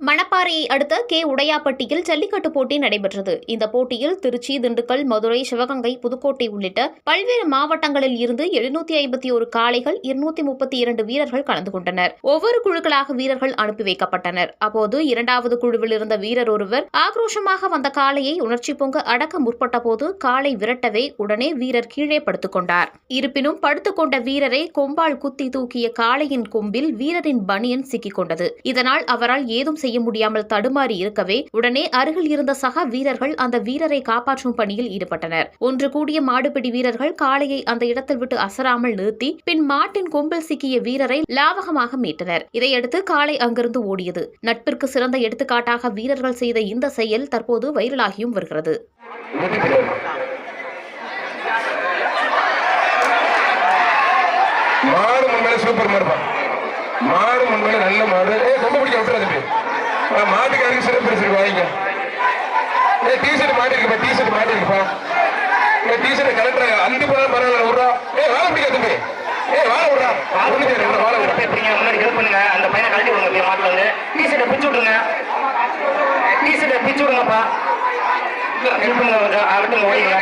மணப்பாறையை அடுத்த கே உடையாப்பட்டியில் ஜல்லிக்கட்டு போட்டி நடைபெற்றது. இந்த போட்டியில் திருச்சி, திண்டுக்கல், மதுரை, சிவகங்கை, புதுக்கோட்டை உள்ளிட்ட பல்வேறு மாவட்டங்களில் இருந்து 751 காளைகள், 232 வீரர்கள் கலந்து கொண்டனர். ஒவ்வொரு குழுக்களாக வீரர்கள் அனுப்பி வைக்கப்பட்டனர். அப்போது இரண்டாவது குழுவில் இருந்த வீரர் ஒருவர் ஆக்ரோஷமாக வந்த காளையை உணர்ச்சி பொங்க அடக்க முற்பட்ட போது காளை விரட்டவே உடனே வீரர் கீழே படுத்துக் கொண்டார். இருப்பினும் படுத்துக் கொண்ட வீரரை கொம்பால் குத்தி தூக்கிய காளையின் கொம்பில் வீரரின் பனியன் சிக்கிக் கொண்டது. இதனால் அவரால் ஏதும் செய்ய முடியாமல் தடுமாறி இருக்கவே உடனே அருகில் இருந்த சக வீரர்கள் அந்த வீரரை காப்பாற்றும் பணியில் ஈடுபட்டனர். ஒன்று கூடிய மாடுபிடி வீரர்கள் காளையை அந்த இடத்தில் விட்டு அசராமல் நிறுத்தி பின் மாட்டின் கொம்பில் சிக்கிய வீரரை லாவகமாக மீட்டனர். இதையடுத்து காளை அங்கிருந்து ஓடியது. நட்பிற்கு சிறந்த எடுத்துக்காட்டாக வீரர்கள் செய்த இந்த செயல் தற்போது வைரலாகியும் வருகிறது. மாடு முன்மையில சூப்பர் மாடு முன்மையில நல்ல மாடு. ரொம்ப பிடிக்க விட்டுறது மாட்டுக்காரருக்கு சிறப்பு பரிசு வாங்க. டிஷர்ட் மாட்டிருக்குப்பா, டிஷர்ட் மாட்டிருக்குப்பா. டிஷர்ட் கலெக்டர் அஞ்சு போனாலும் பரவாயில்ல விடுறா. வாழ பிடிக்காது தம்பி. வாழ விடுறா. வாழ விட முன்னாடி ஹெல்ப் பண்ணுங்க. அந்த பையனை கழட்டி விடுங்க. மாட்டில் வந்து டிஷர்ட்டை பிச்சு விடுங்க. டிஷர்ட்டை பிச்சு விடுங்கப்பா. ஹெல்ப் பண்ணுங்க. அடுத்து ஓடிங்க.